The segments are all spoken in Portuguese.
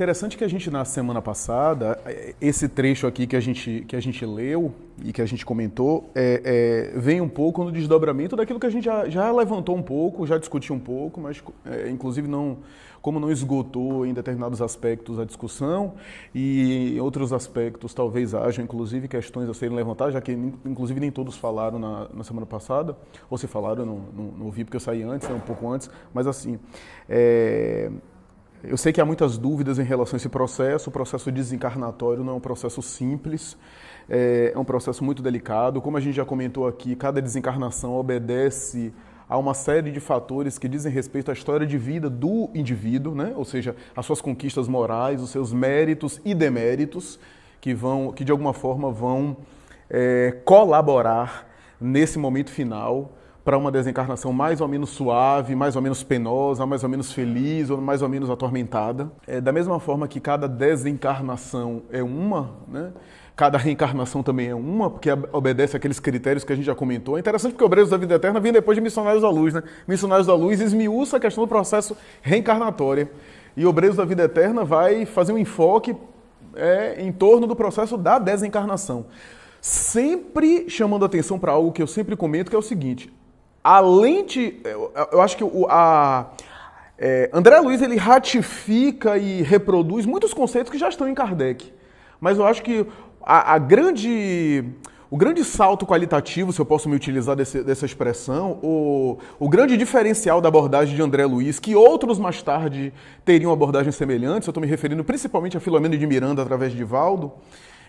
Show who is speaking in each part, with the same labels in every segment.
Speaker 1: Interessante que a gente, na semana passada, esse trecho aqui que a gente leu e que a gente comentou, vem um pouco no desdobramento daquilo que a gente já levantou um pouco, já discutiu um pouco, mas inclusive como não esgotou em determinados aspectos a discussão, e em outros aspectos talvez hajam inclusive questões a serem levantadas, já que inclusive nem todos falaram na semana passada, ou se falaram, eu não ouvi porque eu saí antes, um pouco antes, mas assim... Eu sei que há muitas dúvidas em relação a esse processo. O processo desencarnatório não é um processo simples, é um processo muito delicado. Como a gente já comentou aqui, cada desencarnação obedece a uma série de fatores que dizem respeito à história de vida do indivíduo, né? Ou seja, as suas conquistas morais, os seus méritos e deméritos, que de alguma forma vão colaborar nesse momento final para uma desencarnação mais ou menos suave, mais ou menos penosa, mais ou menos feliz ou mais ou menos atormentada. Da mesma forma que cada desencarnação é uma, né? Cada reencarnação também é uma, porque obedece àqueles critérios que a gente já comentou. É interessante porque Obreiros da Vida Eterna vem depois de Missionários da Luz, né? Missionários da Luz esmiuça a questão do processo reencarnatório. E Obreiros da Vida Eterna vai fazer um enfoque em torno do processo da desencarnação. Sempre chamando atenção para algo que eu sempre comento, que é o seguinte... eu acho que André Luiz ele ratifica e reproduz muitos conceitos que já estão em Kardec. Mas eu acho que o grande salto qualitativo, se eu posso me utilizar dessa expressão, o grande diferencial da abordagem de André Luiz, que outros mais tarde teriam abordagens semelhantes, eu estou me referindo principalmente a Filomeno de Miranda através de Divaldo,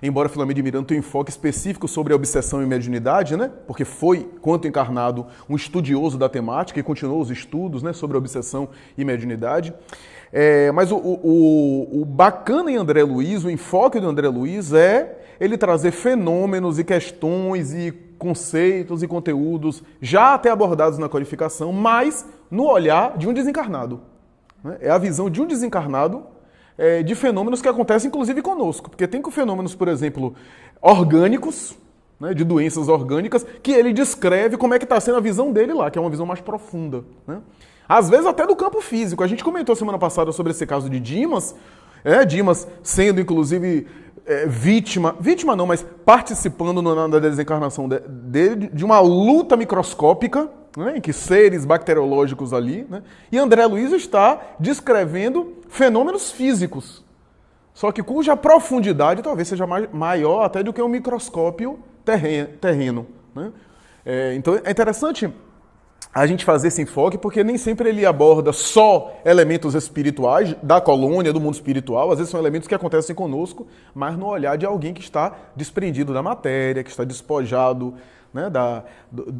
Speaker 1: embora Filomeno de Miranda tenha um enfoque específico sobre a obsessão e mediunidade, né? Porque foi, quanto encarnado, um estudioso da temática e continuou os estudos, né, sobre a obsessão e mediunidade. Mas o bacana em André Luiz, o enfoque do André Luiz é ele trazer fenômenos e questões e conceitos e conteúdos já até abordados na codificação, mas no olhar de um desencarnado. Né? É a visão de um desencarnado de fenômenos que acontecem inclusive conosco, porque tem fenômenos, por exemplo, orgânicos, né, de doenças orgânicas, que ele descreve como é que está sendo a visão dele lá, que é uma visão mais profunda. Né? Às vezes até do campo físico. A gente comentou semana passada sobre esse caso de Dimas, Dimas sendo inclusive vítima não, mas participando na desencarnação dele, de uma luta microscópica, né, em que seres bacteriológicos ali, né, e André Luiz está descrevendo fenômenos físicos, só que cuja profundidade talvez seja maior até do que um microscópio terreno. Né? Então é interessante a gente fazer esse enfoque, porque nem sempre ele aborda só elementos espirituais da colônia, do mundo espiritual, às vezes são elementos que acontecem conosco, mas no olhar de alguém que está desprendido da matéria, que está despojado, né,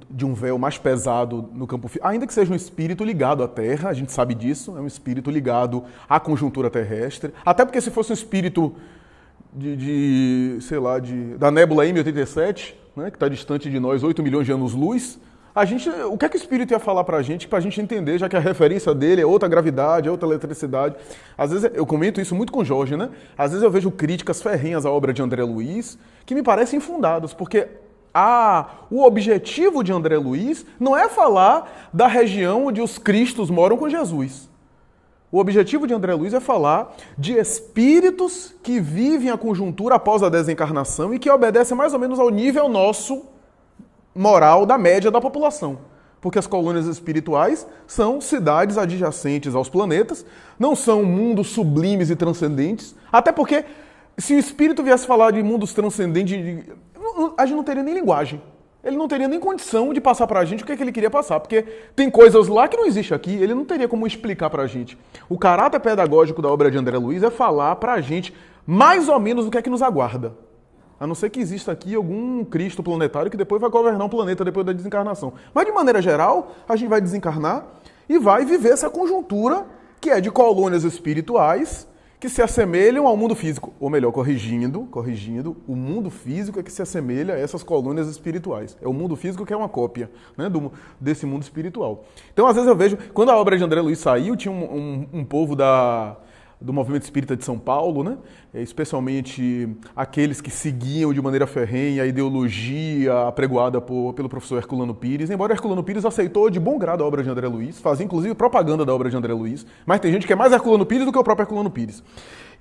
Speaker 1: de um véu mais pesado no campo físico, ainda que seja um espírito ligado à Terra, a gente sabe disso, é um espírito ligado à conjuntura terrestre, até porque se fosse um espírito da nébula M87, né, que está distante de nós 8 milhões de anos-luz, o que é que o espírito ia falar pra gente entender, já que a referência dele é outra gravidade, é outra eletricidade. Às vezes, eu comento isso muito com o Jorge, né? Às vezes eu vejo críticas ferrenhas à obra de André Luiz, que me parecem infundadas, porque o objetivo de André Luiz não é falar da região onde os cristos moram com Jesus. O objetivo de André Luiz é falar de espíritos que vivem a conjuntura após a desencarnação e que obedecem mais ou menos ao nível nosso moral da média da população. Porque as colônias espirituais são cidades adjacentes aos planetas, não são mundos sublimes e transcendentes, até porque se o espírito viesse falar de mundos transcendentes, a gente não teria nem linguagem. Ele não teria nem condição de passar pra gente o que ele queria passar, porque tem coisas lá que não existe aqui, ele não teria como explicar pra gente. O caráter pedagógico da obra de André Luiz é falar pra gente mais ou menos o que é que nos aguarda. A não ser que exista aqui algum Cristo planetário que depois vai governar um planeta depois da desencarnação. Mas, de maneira geral, a gente vai desencarnar e vai viver essa conjuntura que é de colônias espirituais que se assemelham ao mundo físico. Ou melhor, corrigindo, o mundo físico é que se assemelha a essas colônias espirituais. É o mundo físico que é uma cópia, né, desse mundo espiritual. Então, às vezes eu vejo, quando a obra de André Luiz saiu, tinha um povo do movimento espírita de São Paulo, né? Especialmente aqueles que seguiam de maneira ferrenha a ideologia apregoada pelo professor Herculano Pires, embora Herculano Pires aceitou de bom grado a obra de André Luiz, fazia inclusive propaganda da obra de André Luiz, mas tem gente que é mais Herculano Pires do que o próprio Herculano Pires.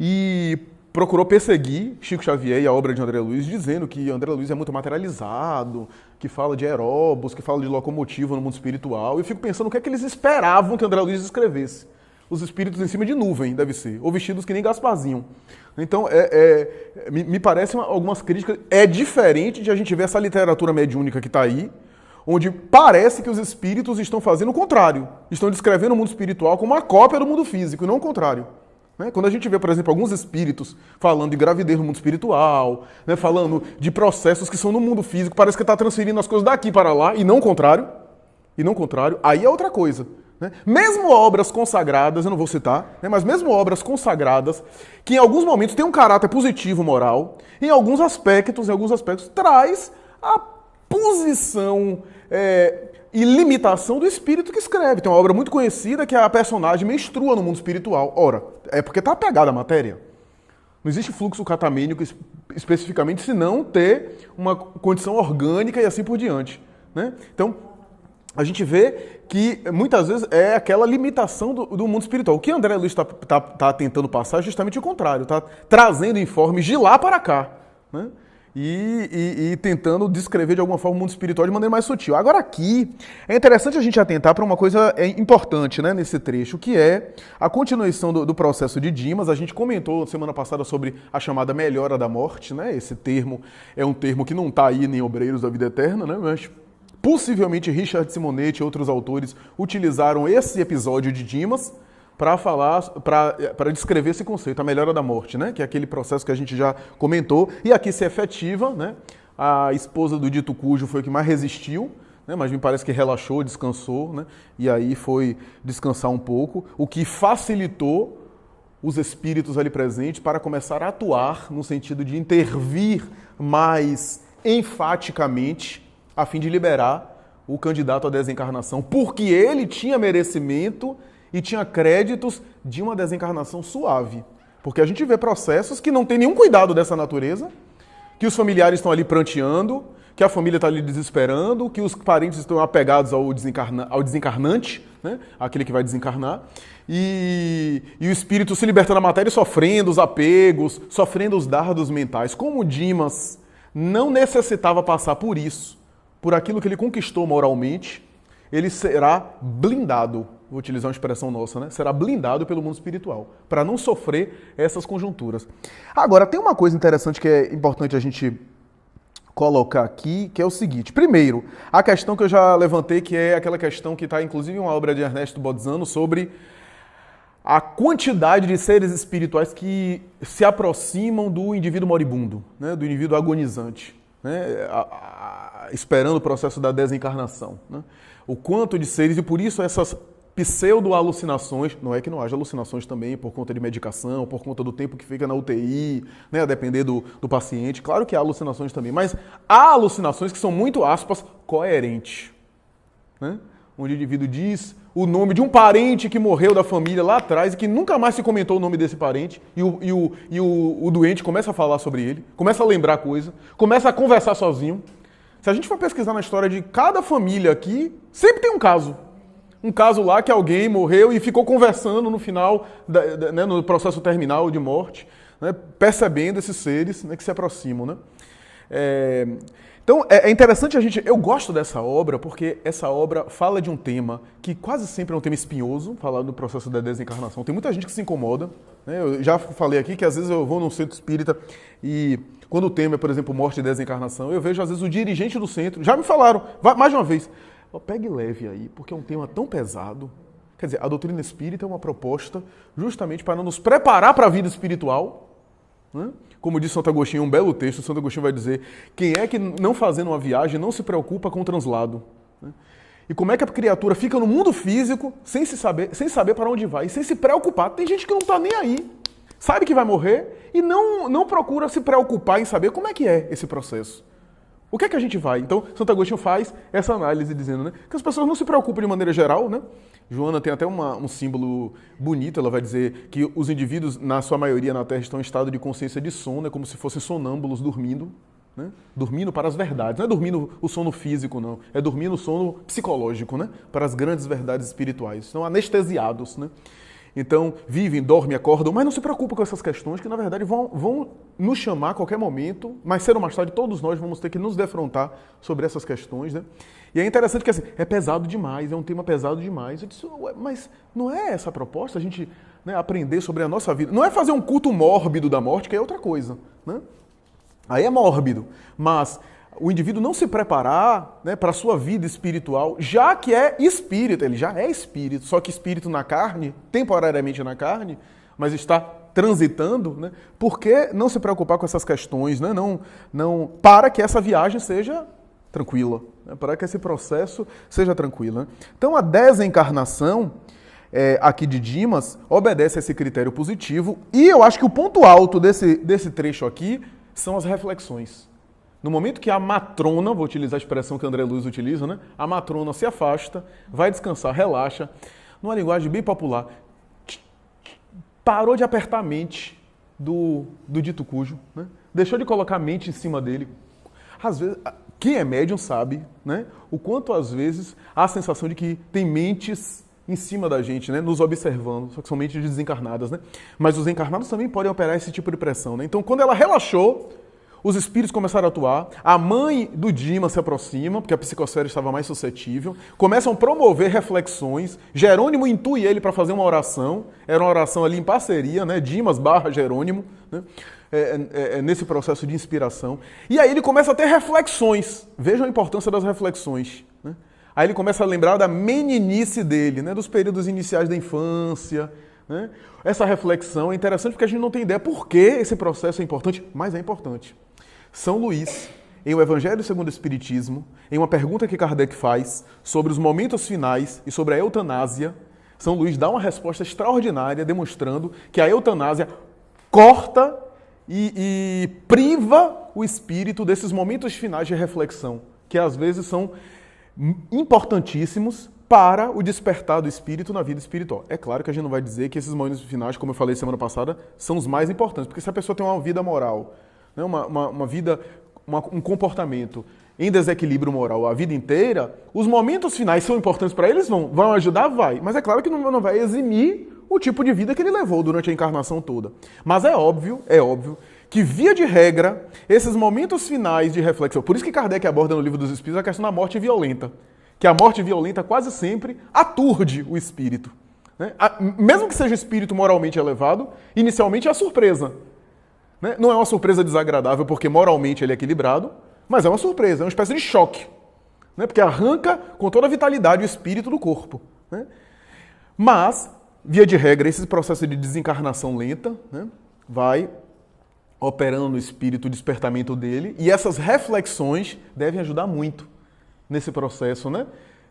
Speaker 1: E procurou perseguir Chico Xavier e a obra de André Luiz, dizendo que André Luiz é muito materializado, que fala de aeróbos, que fala de locomotiva no mundo espiritual. E eu fico pensando o que é que eles esperavam que André Luiz escrevesse. Os espíritos em cima de nuvem, deve ser, ou vestidos que nem Gasparzinho. Então, me parecem algumas críticas. É diferente de a gente ver essa literatura mediúnica que está aí, onde parece que os espíritos estão fazendo o contrário. Estão descrevendo o mundo espiritual como uma cópia do mundo físico, e não o contrário. Quando a gente vê, por exemplo, alguns espíritos falando de gravidez no mundo espiritual, né, falando de processos que são no mundo físico, parece que está transferindo as coisas daqui para lá, e não o contrário, aí é outra coisa. Mesmo obras consagradas, eu não vou citar, mas mesmo obras consagradas, que em alguns momentos têm um caráter positivo moral, em alguns aspectos traz a posição e limitação do espírito que escreve. Tem uma obra muito conhecida que a personagem menstrua no mundo espiritual. Ora, é porque está apegada à matéria. Não existe fluxo catamênico especificamente se não ter uma condição orgânica e assim por diante. Né? Então, a gente vê que muitas vezes é aquela limitação do mundo espiritual. O que André Luiz está tentando passar é justamente o contrário, está trazendo informes de lá para cá, né? E tentando descrever de alguma forma o mundo espiritual de maneira mais sutil. Agora aqui, é interessante a gente atentar para uma coisa importante, né, nesse trecho, que é a continuação do processo de Dimas. A gente comentou semana passada sobre a chamada melhora da morte, né? Esse termo é um termo que não está aí em Obreiros da Vida Eterna, né? Mas possivelmente Richard Simonetti e outros autores utilizaram esse episódio de Dimas para descrever esse conceito, a melhora da morte, né? Que é aquele processo que a gente já comentou, e aqui se efetiva, né? A esposa do dito cujo foi a que mais resistiu, né? Mas me parece que relaxou, descansou, né? E aí foi descansar um pouco, o que facilitou os espíritos ali presentes para começar a atuar no sentido de intervir mais enfaticamente a fim de liberar o candidato à desencarnação, porque ele tinha merecimento e tinha créditos de uma desencarnação suave. Porque a gente vê processos que não tem nenhum cuidado dessa natureza, que os familiares estão ali pranteando, que a família está ali desesperando, que os parentes estão apegados ao desencarnante, né? Aquele que vai desencarnar, e o espírito se liberta da matéria sofrendo os apegos, sofrendo os dardos mentais. Como Dimas não necessitava passar por isso, por aquilo que ele conquistou moralmente, ele será blindado. Vou utilizar uma expressão nossa, né? Será blindado pelo mundo espiritual, para não sofrer essas conjunturas. Agora, tem uma coisa interessante que é importante a gente colocar aqui, que é o seguinte. Primeiro, a questão que eu já levantei, que é aquela questão que está inclusive em uma obra de Ernesto Bodzano, sobre a quantidade de seres espirituais que se aproximam do indivíduo moribundo, né? Do indivíduo agonizante, né? Esperando o processo da desencarnação. Né? O quanto de seres, e por isso essas pseudo-alucinações, não é que não haja alucinações também por conta de medicação, por conta do tempo que fica na UTI, né, a depender do paciente. Claro que há alucinações também, mas há alucinações que são muito, aspas, coerentes. Né? Onde o indivíduo diz o nome de um parente que morreu da família lá atrás e que nunca mais se comentou o nome desse parente, e o doente começa a falar sobre ele, começa a lembrar coisa, começa a conversar sozinho. Se a gente for pesquisar na história de cada família aqui, sempre tem um caso. Um caso lá que alguém morreu e ficou conversando no final, né, no processo terminal de morte, né, percebendo esses seres, né, que se aproximam. Né? Então, é interessante eu gosto dessa obra, porque essa obra fala de um tema que quase sempre é um tema espinhoso, falar do processo da desencarnação. Tem muita gente que se incomoda. Né? Eu já falei aqui que às vezes eu vou num centro espírita e quando o tema é, por exemplo, morte e desencarnação, eu vejo às vezes o dirigente do centro, já me falaram, mais de uma vez, pegue leve aí, porque é um tema tão pesado. Quer dizer, a doutrina espírita é uma proposta justamente para nos preparar para a vida espiritual. Né? Como diz Santo Agostinho, um belo texto, Santo Agostinho vai dizer, quem é que não fazendo uma viagem não se preocupa com o translado? Né? E como é que a criatura fica no mundo físico sem saber para onde vai, e sem se preocupar? Tem gente que não está nem aí, sabe que vai morrer e não procura se preocupar em saber como é que é esse processo. O que é que a gente vai? Então, Santo Agostinho faz essa análise dizendo, né, que as pessoas não se preocupam de maneira geral, né? Joana tem até um símbolo bonito, ela vai dizer que os indivíduos, na sua maioria na Terra, estão em estado de consciência de sono, é como se fossem sonâmbulos dormindo, né? Dormindo para as verdades. Não é dormindo o sono físico, não. É dormindo o sono psicológico, né? Para as grandes verdades espirituais. Estão anestesiados, né? Então, vivem, dormem, acordam, mas não se preocupam com essas questões que, na verdade, vão nos chamar a qualquer momento, mais cedo ou mais tarde, todos nós vamos ter que nos defrontar sobre essas questões, né? E é interessante que, assim, é pesado demais, é um tema pesado demais. Eu disse, mas não é essa a proposta, a gente, né, aprender sobre a nossa vida? Não é fazer um culto mórbido da morte, que é outra coisa, né? Aí é mórbido, mas o indivíduo não se preparar, né, para a sua vida espiritual, já que é espírito, ele já é espírito, só que espírito na carne, temporariamente na carne, mas está transitando, né, por que não se preocupar com essas questões, né, não, para que essa viagem seja tranquila, né, para que esse processo seja tranquilo, né? Então a desencarnação aqui de Dimas obedece a esse critério positivo e eu acho que o ponto alto desse trecho aqui são as reflexões. No momento que a matrona, vou utilizar a expressão que André Luiz utiliza, né? A matrona se afasta, vai descansar, relaxa, numa linguagem bem popular, parou de apertar a mente do dito cujo, né? Deixou de colocar a mente em cima dele. Às vezes, quem é médium sabe, né, o quanto às vezes há a sensação de que tem mentes em cima da gente, né, nos observando, só que são mentes desencarnadas, né? Mas os encarnados também podem operar esse tipo de pressão, né? Então, quando ela relaxou, os espíritos começaram a atuar, a mãe do Dimas se aproxima, porque a psicosfera estava mais suscetível, começam a promover reflexões, Jerônimo intui ele para fazer uma oração, era uma oração ali em parceria, né? Dimas / Jerônimo, né? Nesse processo de inspiração. E aí ele começa a ter reflexões, vejam a importância das reflexões, né? Aí ele começa a lembrar da meninice dele, né? Dos períodos iniciais da infância, né? Essa reflexão é interessante porque a gente não tem ideia por que esse processo é importante, mas é importante. São Luís, em O Evangelho segundo o Espiritismo, em uma pergunta que Kardec faz sobre os momentos finais e sobre a eutanásia, São Luís dá uma resposta extraordinária, demonstrando que a eutanásia corta e priva o espírito desses momentos finais de reflexão, que às vezes são importantíssimos para o despertar do espírito na vida espiritual. É claro que a gente não vai dizer que esses momentos finais, como eu falei semana passada, são os mais importantes, porque se a pessoa tem uma vida moral, né, uma vida, um comportamento em desequilíbrio moral a vida inteira, os momentos finais são importantes para eles, vão ajudar? Vai. Mas é claro que não vai eximir o tipo de vida que ele levou durante a encarnação toda. Mas é óbvio que, via de regra, esses momentos finais de reflexão, por isso que Kardec aborda no Livro dos Espíritos a questão da morte violenta, que a morte violenta quase sempre aturde o espírito, né? Mesmo que seja um espírito moralmente elevado, inicialmente é a surpresa, né? Não é uma surpresa desagradável porque moralmente ele é equilibrado, mas é uma surpresa, é uma espécie de choque, né? Porque arranca com toda a vitalidade o espírito do corpo, né? Mas, via de regra, esse processo de desencarnação lenta, né, vai operando no espírito o despertamento dele, e essas reflexões devem ajudar muito nesse processo, né,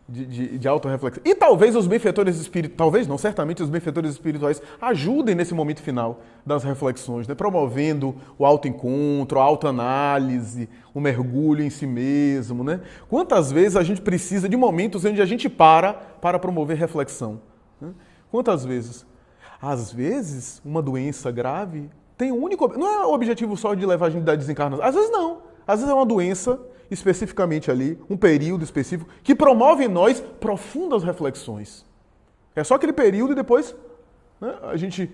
Speaker 1: de autorreflexão. E talvez os benfeitores espirituais, talvez não, certamente os benfeitores espirituais ajudem nesse momento final das reflexões, né, promovendo o autoencontro, a autoanálise, o mergulho em si mesmo, né? Quantas vezes a gente precisa de momentos onde a gente para promover reflexão, né? Quantas vezes? Às vezes, uma doença grave tem um único... Não é o objetivo só de levar a gente da desencarnação. Às vezes não. Às vezes é uma doença, especificamente ali, um período específico, que promove em nós profundas reflexões. É só aquele período e depois, né, a gente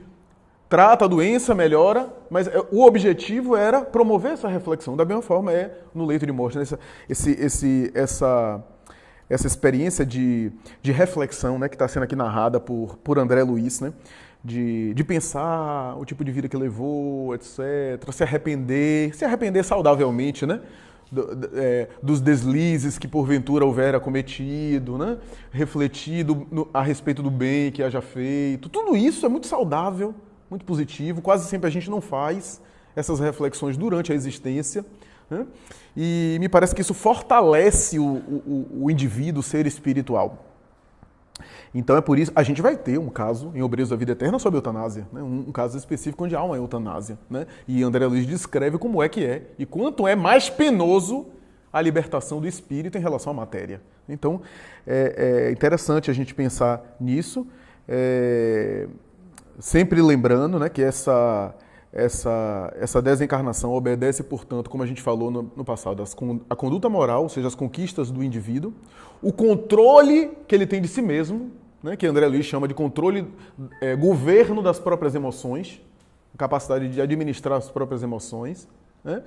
Speaker 1: trata a doença, melhora, mas o objetivo era promover essa reflexão. Da mesma forma é no leito de morte, né? Essa experiência de reflexão, né, que está sendo aqui narrada por André Luiz, né, de pensar o tipo de vida que levou, etc., se arrepender saudavelmente, né, dos deslizes que porventura houvera cometido, né, refletido a respeito do bem que haja feito. Tudo isso é muito saudável, muito positivo, quase sempre a gente não faz essas reflexões durante a existência, né? E me parece que isso fortalece o indivíduo, o ser espiritual. Então é por isso, a gente vai ter um caso em Obreiros da Vida Eterna sobre eutanásia, né? Um caso específico onde há uma eutanásia, né? E André Luiz descreve como é que é, e quanto é mais penoso a libertação do espírito em relação à matéria. Então, é interessante a gente pensar nisso, sempre lembrando, né, que essa desencarnação obedece, portanto, como a gente falou no passado, a conduta moral, ou seja, as conquistas do indivíduo, o controle que ele tem de si mesmo, né, que André Luiz chama de controle, governo das próprias emoções, capacidade de administrar as próprias emoções, né,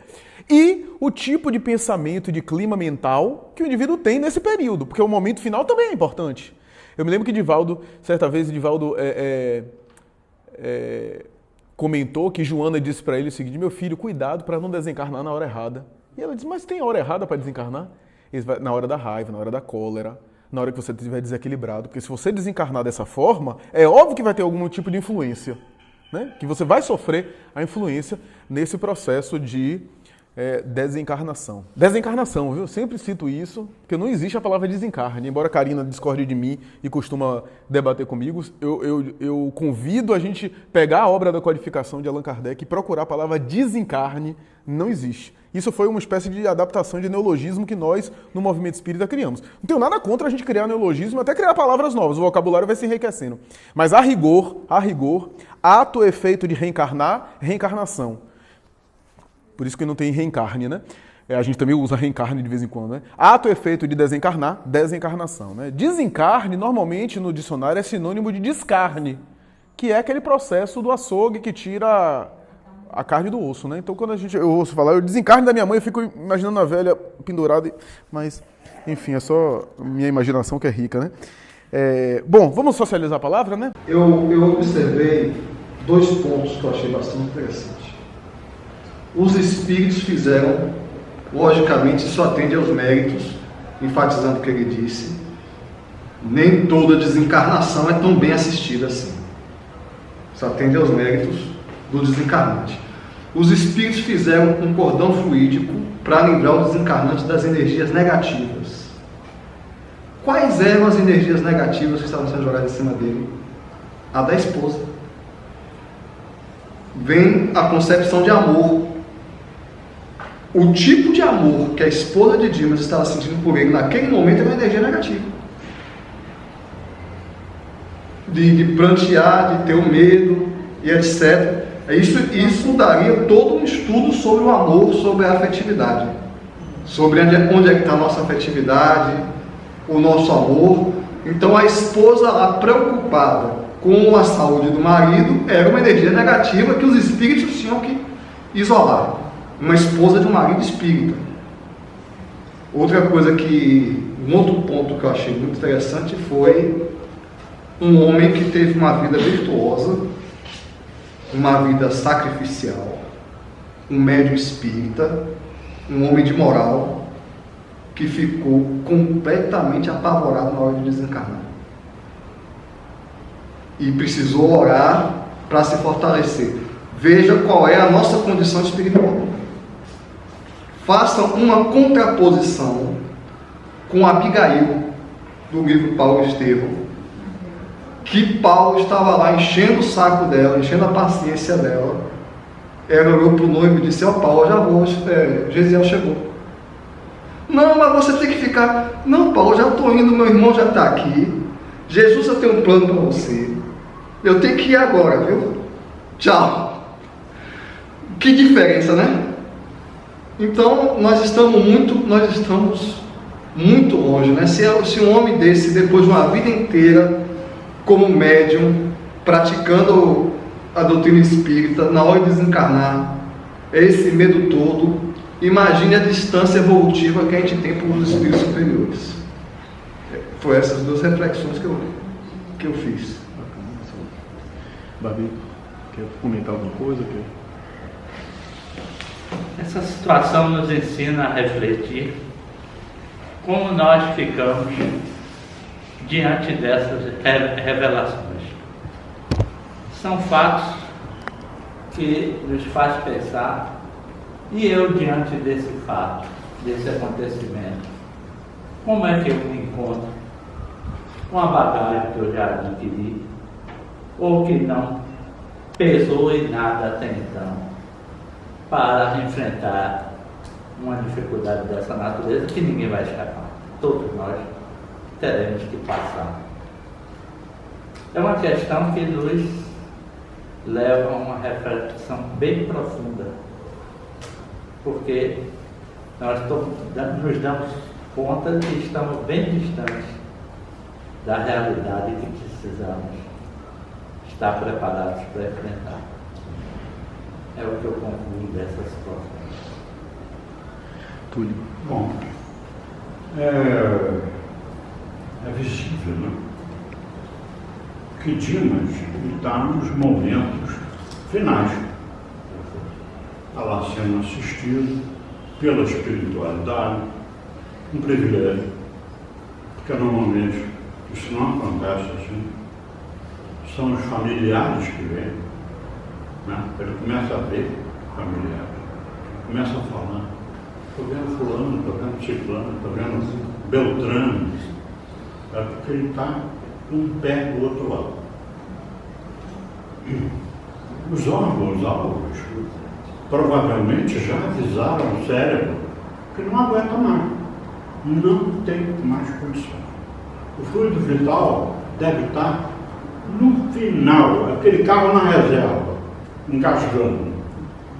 Speaker 1: e o tipo de pensamento, de clima mental que o indivíduo tem nesse período, porque o momento final também é importante. Eu me lembro que certa vez, Divaldo comentou que Joana disse para ele o seguinte: meu filho, cuidado para não desencarnar na hora errada. E ela disse: mas tem hora errada para desencarnar? Na hora da raiva, na hora da cólera, na hora que você estiver desequilibrado. Porque se você desencarnar dessa forma, é óbvio que vai ter algum tipo de influência, né? Que você vai sofrer a influência nesse processo de desencarnação. Desencarnação, viu? Eu sempre cito isso, porque não existe a palavra desencarne. Embora a Karina discorde de mim e costuma debater comigo, eu convido a gente pegar a obra da codificação de Allan Kardec e procurar a palavra desencarne. Não existe. Isso foi uma espécie de adaptação de neologismo que nós, no movimento espírita, criamos. Não tenho nada contra a gente criar neologismo, até criar palavras novas, o vocabulário vai se enriquecendo. Mas a rigor, ato, efeito de reencarnar, reencarnação. Por isso que não tem reencarne, né? A gente também usa reencarne de vez em quando, né? Ato, efeito de desencarnar, desencarnação, né? Desencarne, normalmente, no dicionário, é sinônimo de descarne, que é aquele processo do açougue que tira a carne do osso, né? Então, quando eu ouço falar, eu desencarne da minha mãe, eu fico imaginando a velha pendurada, mas, enfim, é só minha imaginação que é rica, né? Bom, vamos socializar a palavra, né?
Speaker 2: Eu observei 2 pontos que eu achei bastante interessantes. Os espíritos fizeram, logicamente, isso atende aos méritos, enfatizando o que ele disse, nem toda desencarnação é tão bem assistida assim. Isso atende aos méritos do desencarnante. Os espíritos fizeram um cordão fluídico para livrar o desencarnante das energias negativas. Quais eram as energias negativas que estavam sendo jogadas em cima dele? A da esposa. Vem a concepção de amor. O tipo de amor que a esposa de Dimas estava sentindo por ele naquele momento é uma energia negativa. De prantear, de ter o medo e etc. Isso daria todo um estudo sobre o amor, sobre a afetividade. Sobre onde é que está a nossa afetividade, o nosso amor. Então a esposa lá preocupada com a saúde do marido era uma energia negativa que os espíritos tinham que isolar. Uma esposa de um marido espírita. Um outro ponto que eu achei muito interessante foi um homem que teve uma vida virtuosa, uma vida sacrificial, um médium espírita, um homem de moral, que ficou completamente apavorado na hora de desencarnar. E precisou orar para se fortalecer. Veja qual é a nossa condição espiritual. Façam uma contraposição com Abigail, do livro Paulo Estevão, que Paulo estava lá enchendo o saco dela, enchendo a paciência dela. Ela olhou para o noivo e disse: ó, Paulo, já vou, Gesiel chegou. Não, mas você tem que ficar. Não, Paulo, já estou indo, meu irmão já está aqui. Jesus já tem um plano para você. Eu tenho que ir agora, viu? Tchau. Que diferença, né? Então, nós estamos muito longe, né? Se um homem desse, depois de uma vida inteira como médium, praticando a doutrina espírita, na hora de desencarnar, esse medo todo, imagine a distância evolutiva que a gente tem para os espíritos superiores. Foi essas 2 reflexões que eu fiz.
Speaker 1: Babi, quer comentar alguma coisa?
Speaker 3: Essa situação nos ensina a refletir como nós ficamos diante dessas revelações. São fatos que nos faz pensar, e eu diante desse fato, desse acontecimento, como é que eu me encontro com a bagagem que eu já adquiri, ou que não pesou em nada até então, para enfrentar uma dificuldade dessa natureza que ninguém vai escapar. Todos nós teremos que passar. É uma questão que nos leva a uma reflexão bem profunda, porque nós nos damos conta de que estamos bem distantes da realidade que precisamos estar preparados para enfrentar. É o que eu concluo dessa situação.
Speaker 1: Túlio.
Speaker 4: Bom, é visível, né? Que Dimas está nos momentos finais. Está lá sendo assistido pela espiritualidade, um privilégio, porque normalmente isso não acontece assim. São os familiares que vêm, né? Ele começa a ver familiares, começa a falar, estou vendo fulano, estou vendo ciclano, estou vendo Beltrano, é porque ele está um pé do outro lado. Os órgãos alvos provavelmente já avisaram o cérebro que não aguenta mais, não tem mais condição. O fluido vital deve estar no final, aquele carro na reserva, engasgando,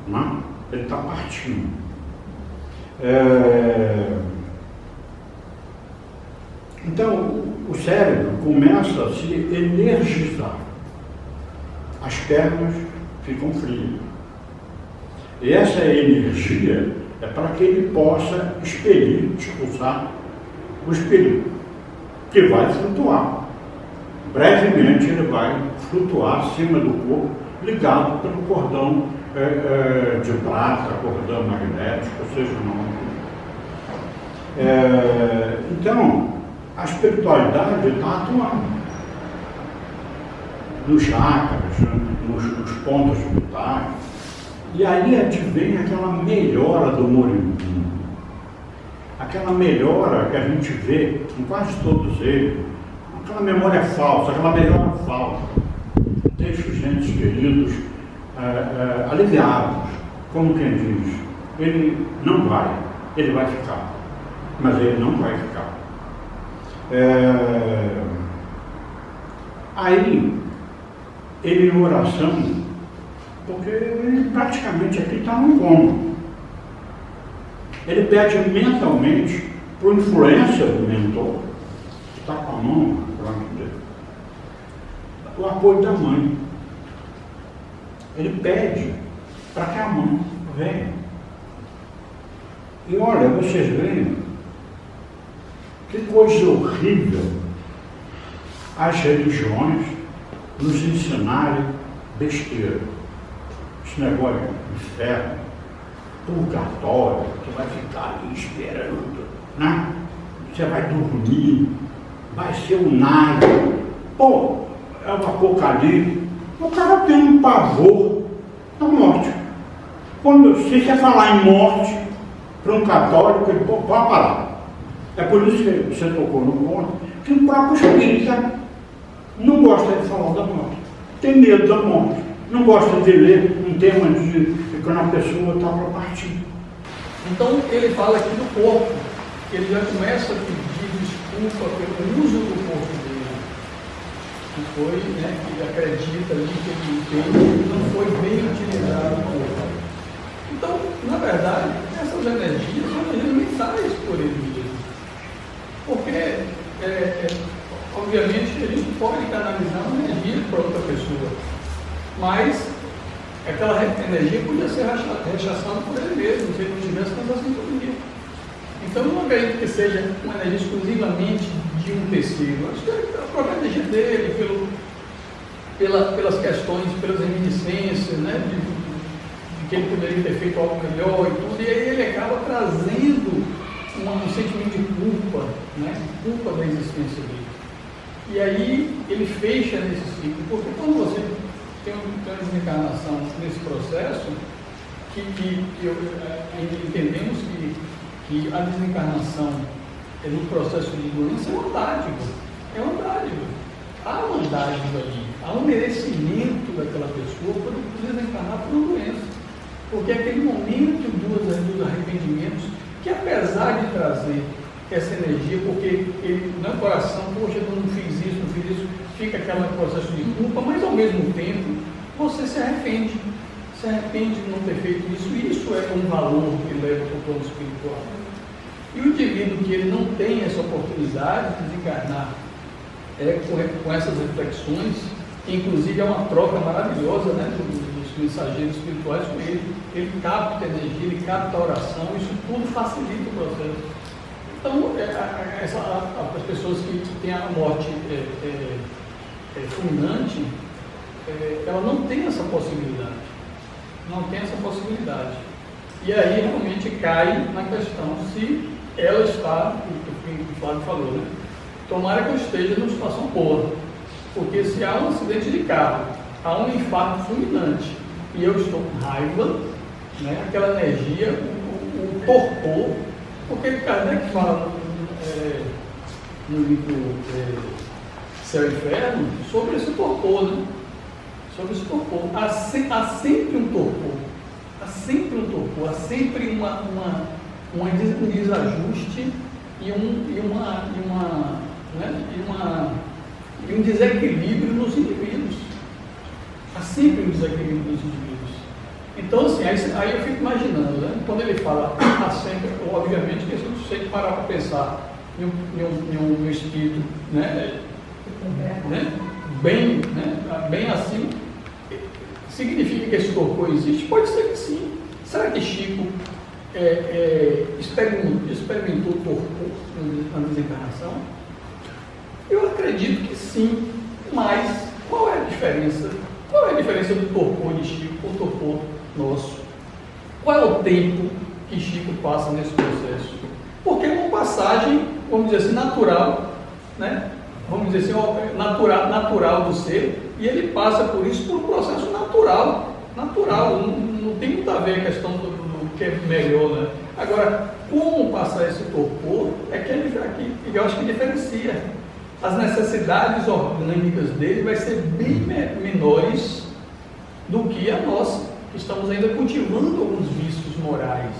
Speaker 4: né? Ele está partindo. Então, o cérebro começa a se energizar, as pernas ficam frias. E essa energia é para que ele possa expelir, expulsar o espírito, que vai flutuar. Brevemente ele vai flutuar acima do corpo, ligado pelo cordão de prata, cordão magnético, seja o nome. Então, a espiritualidade está atuando nos chakras, nos pontos vitais, e aí advém aquela melhora do moribundo, aquela melhora que a gente vê em quase todos eles, aquela memória falsa, aquela melhora falsa, deixa os entes queridos aliviados, como quem diz, ele não vai, ele vai ficar, mas ele não vai ficar. Aí, ele em oração, porque ele praticamente aqui está num coma. Ele pede mentalmente, por influência do mentor, que está com a mão perante dele, o apoio da mãe. Ele pede para que a mãe venha. E olha, vocês veem que coisa horrível as religiões nos ensinarem besteira. Esse negócio de inferno, purgatório, você vai ficar ali esperando, né? Você vai dormir, vai ser um nada. Pô, é o apocalipse. O cara tem um pavor da morte. Se você falar em morte para um católico, ele pode parar. É por isso que você tocou no ponto que o próprio espírita não gosta de falar da morte, tem medo da morte, não gosta de ler um tema de quando a pessoa está para partir.
Speaker 5: Então ele fala aqui do corpo, ele já começa a pedir desculpa pelo uso do corpo dele, que foi, né, que ele acredita ali que ele fez, não foi bem utilizado o corpo. Então, na verdade, essas energias são energias mentais por ele mesmo. Porque, obviamente, a gente pode canalizar uma energia para outra pessoa, mas aquela energia podia ser rechaçada por ele mesmo, se ele não tivesse tanta sintonia. Então, não acredito que seja uma energia exclusivamente de um terceiro. Acho que é a própria energia dele, pelas questões, pelas reminiscências, né, de que ele poderia ter feito algo melhor e tudo, e aí ele acaba trazendo um sentimento de culpa, né? Culpa da existência dele. E aí ele fecha nesse ciclo, porque quando você tem uma desencarnação nesse processo, entendemos que a desencarnação no processo de doença é uma dádiva. Há uma dádiva ali, há um merecimento daquela pessoa por desencarnar por uma doença. Porque é aquele momento dos arrependimentos que, apesar de trazer essa energia, porque ele, no coração, poxa, eu não fiz isso, fica aquele processo de culpa, mas ao mesmo tempo você se arrepende de não ter feito isso. Isso é um valor que leva para o plano espiritual. E o indivíduo que ele não tem essa oportunidade de desencarnar com essas reflexões, que inclusive é uma troca maravilhosa, né, dos mensageiros espirituais com ele capta energia, ele capta a oração, isso tudo facilita o processo. Então, as pessoas que têm a morte fulminante, ela não tem essa possibilidade. Não tem essa possibilidade. E aí realmente cai na questão se ela está, o Flávio falou, né? Tomara que eu esteja numa situação boa. Porque se há um acidente de carro, há um infarto fulminante e eu estou com raiva, né? Aquela energia, o torpor, porque Kardec fala no livro Céu e Inferno sobre esse torpor, né? Sobre esse torpor. Há sempre um torpor. Há sempre um torpor. Há sempre um desajuste e um desequilíbrio nos indivíduos. Há sempre um desequilíbrio nos indivíduos. Então, assim, aí eu fico imaginando, né? Quando ele fala, há sempre, obviamente, que eu sei que parar para pensar em um espírito, né? Bem assim, significa que esse torpor existe? Pode ser que sim. Será que Chico experimentou torpor na desencarnação? Eu acredito que sim, mas qual é a diferença? Qual é a diferença do torpor de Chico com o torpor nosso? Qual é o tempo que Chico passa nesse processo? Porque é uma passagem, vamos dizer assim, natural, né? Vamos dizer assim, natural do ser, e ele passa por isso por um processo natural, não tem muito a ver a questão do que é melhor, né? Agora, como passar esse torpor é que eu acho que diferencia. As necessidades orgânicas dele vai ser bem menores do que a nossa, que estamos ainda cultivando alguns vícios morais,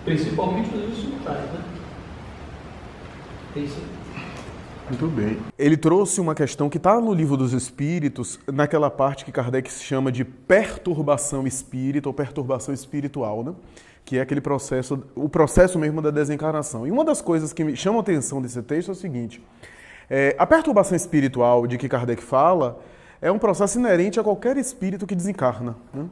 Speaker 5: principalmente os vícios morais, né? É isso.
Speaker 1: Muito bem. Ele trouxe uma questão que está no Livro dos Espíritos, naquela parte que Kardec chama de perturbação espírita ou perturbação espiritual, né? Que é aquele processo, o processo mesmo da desencarnação. E uma das coisas que me chama a atenção desse texto é o seguinte: a perturbação espiritual de que Kardec fala é um processo inerente a qualquer espírito que desencarna, né?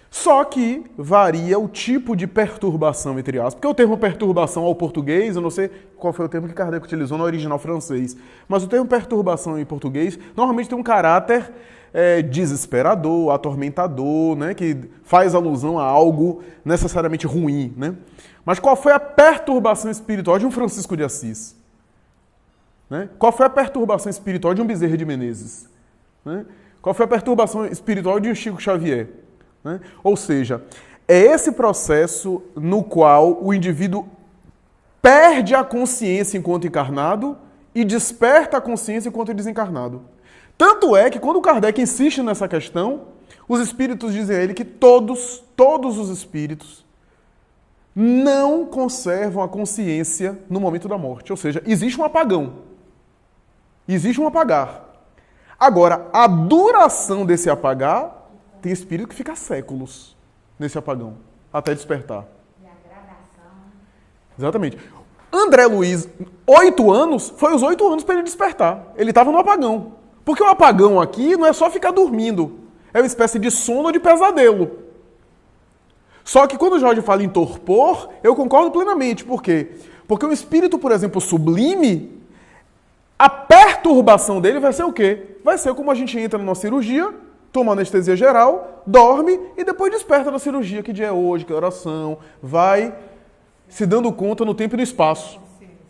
Speaker 1: Só que varia o tipo de perturbação, entre aspas, porque o termo perturbação ao português, eu não sei qual foi o termo que Kardec utilizou no original francês, mas o termo perturbação em português normalmente tem um caráter desesperador, atormentador, né, que faz alusão a algo necessariamente ruim, né? Mas qual foi a perturbação espiritual de um Francisco de Assis? Né? Qual foi a perturbação espiritual de um Bezerra de Menezes? Né? Qual foi a perturbação espiritual de um Chico Xavier? Né? Ou seja, é esse processo no qual o indivíduo perde a consciência enquanto encarnado e desperta a consciência enquanto desencarnado. Tanto é que quando Kardec insiste nessa questão, os espíritos dizem a ele que todos os espíritos não conservam a consciência no momento da morte. Ou seja, existe um apagão. Existe um apagar. Agora, a duração desse apagar, tem espírito que fica séculos nesse apagão, até despertar.
Speaker 6: E a gradação.
Speaker 1: Exatamente. André Luiz, 8 anos, foi os 8 anos para ele despertar. Ele estava no apagão. Porque o apagão aqui não é só ficar dormindo. É uma espécie de sono ou de pesadelo. Só que quando o Jorge fala em torpor, eu concordo plenamente. Por quê? Porque o espírito, por exemplo, sublime, a perturbação dele vai ser o quê? Vai ser como a gente entra numa cirurgia, toma anestesia geral, dorme e depois desperta da cirurgia, que dia é hoje, que oração, vai se dando conta no tempo e no espaço.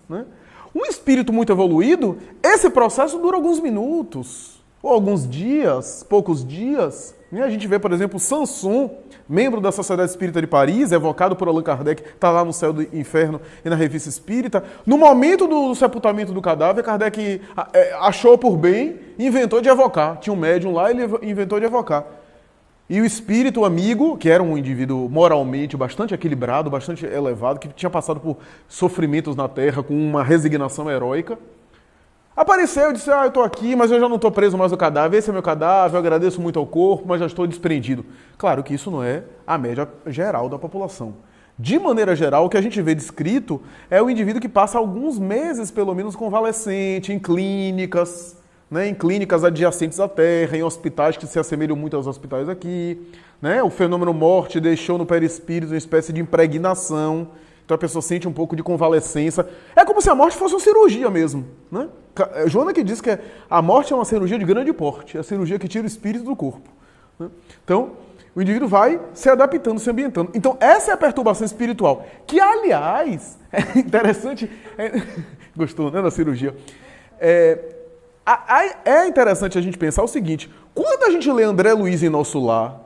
Speaker 1: Né? Um espírito muito evoluído, esse processo dura alguns minutos, ou alguns dias, poucos dias. Né? A gente vê, por exemplo, Sanson, membro da Sociedade Espírita de Paris, evocado por Allan Kardec, está lá no Céu do Inferno e na Revista Espírita. No momento do sepultamento do cadáver, Kardec achou por bem e inventou de evocar. Tinha um médium lá, ele inventou de evocar. E o espírito amigo, que era um indivíduo moralmente bastante equilibrado, bastante elevado, que tinha passado por sofrimentos na Terra com uma resignação heróica, apareceu e disse, eu estou aqui, mas eu já não estou preso mais no cadáver, esse é meu cadáver, eu agradeço muito ao corpo, mas já estou desprendido. Claro que isso não é a média geral da população. De maneira geral, o que a gente vê descrito é o indivíduo que passa alguns meses, pelo menos, convalescente, em clínicas, né, em clínicas adjacentes à Terra, em hospitais que se assemelham muito aos hospitais aqui. Né? O fenômeno morte deixou no perispírito uma espécie de impregnação, então a pessoa sente um pouco de convalescença. É como se a morte fosse uma cirurgia mesmo. Né? Joana que diz que a morte é uma cirurgia de grande porte, é a cirurgia que tira o espírito do corpo. Né? Então, o indivíduo vai se adaptando, se ambientando. Então, essa é a perturbação espiritual, que, aliás, é interessante... Gostou, né, da cirurgia? É interessante a gente pensar o seguinte, quando a gente lê André Luiz em Nosso Lar,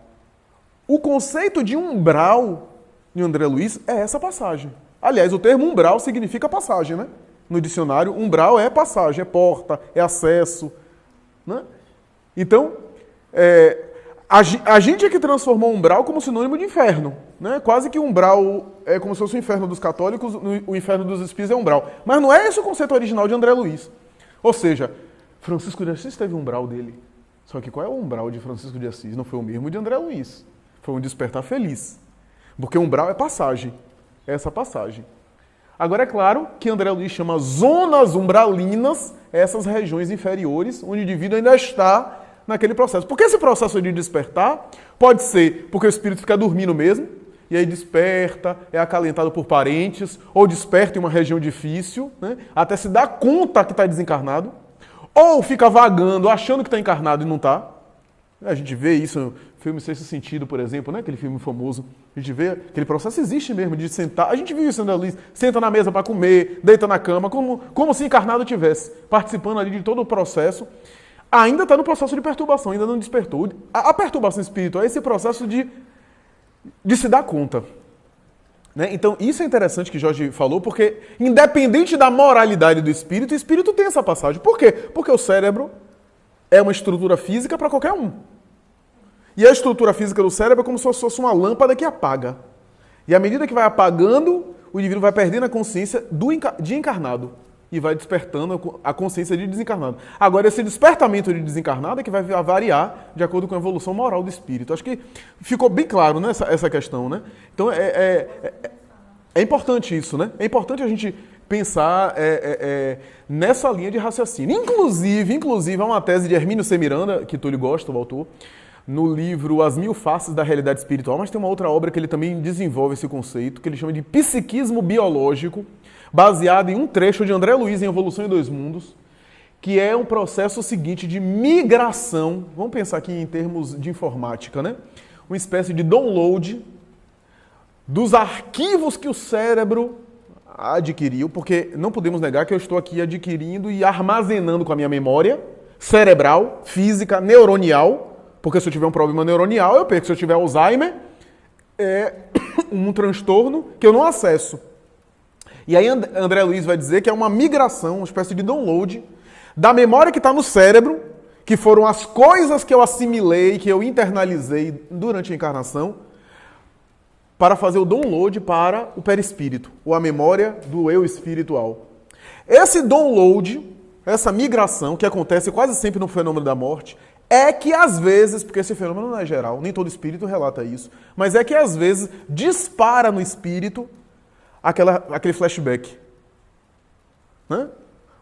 Speaker 1: o conceito de umbral em André Luiz é essa passagem. Aliás, o termo umbral significa passagem, né? No dicionário, umbral é passagem, é porta, é acesso. Né? Então, a gente é que transformou umbral como sinônimo de inferno. Né? Quase que umbral é como se fosse o inferno dos católicos, o inferno dos espíritos é umbral. Mas não é esse o conceito original de André Luiz. Ou seja, Francisco de Assis teve o umbral dele. Só que qual é o umbral de Francisco de Assis? Não foi o mesmo de André Luiz. Foi um despertar feliz. Porque umbral é passagem. É essa passagem. Agora, é claro que André Luiz chama zonas umbralinas essas regiões inferiores, onde o indivíduo ainda está naquele processo. Porque esse processo de despertar pode ser porque o espírito fica dormindo mesmo, e aí desperta, é acalentado por parentes, ou desperta em uma região difícil, né, até se dar conta que está desencarnado, ou fica vagando, achando que está encarnado e não está. A gente vê isso no filme Sexto Sentido, por exemplo, né? Aquele filme famoso. A gente vê, aquele processo existe mesmo, de sentar. A gente viu isso, André Luiz, senta na mesa para comer, deita na cama, como se encarnado tivesse, participando ali de todo o processo. Ainda está no processo de perturbação, ainda não despertou. A perturbação espiritual é esse processo de se dar conta. Né? Então, isso é interessante que Jorge falou, porque independente da moralidade do espírito, o espírito tem essa passagem. Por quê? Porque o cérebro é uma estrutura física para qualquer um. E a estrutura física do cérebro é como se fosse uma lâmpada que apaga. E à medida que vai apagando, o indivíduo vai perdendo a consciência de encarnado e vai despertando a consciência de desencarnado. Agora, esse despertamento de desencarnado é que vai variar de acordo com a evolução moral do espírito. Acho que ficou bem claro, né, essa questão. Né? Então, é importante isso. Né? É importante a gente pensar nessa linha de raciocínio. Inclusive, há uma tese de Hermínio C. Miranda, que Túlio gosta, o autor, no livro As Mil Faces da Realidade Espiritual, mas tem uma outra obra que ele também desenvolve esse conceito, que ele chama de psiquismo biológico, baseado em um trecho de André Luiz em Evolução em Dois Mundos, que é um processo seguinte de migração, vamos pensar aqui em termos de informática, né? Uma espécie de download dos arquivos que o cérebro adquiriu, porque não podemos negar que eu estou aqui adquirindo e armazenando com a minha memória cerebral, física, neuronial, porque se eu tiver um problema neuronial, eu perco. Se eu tiver Alzheimer, é um transtorno que eu não acesso. E aí André Luiz vai dizer que é uma migração, uma espécie de download da memória que está no cérebro, que foram as coisas que eu assimilei, que eu internalizei durante a encarnação, para fazer o download para o perispírito, ou a memória do eu espiritual. Esse download, essa migração, que acontece quase sempre no fenômeno da morte, é que às vezes, porque esse fenômeno não é geral, nem todo espírito relata isso, mas é que às vezes dispara no espírito aquele flashback. Né?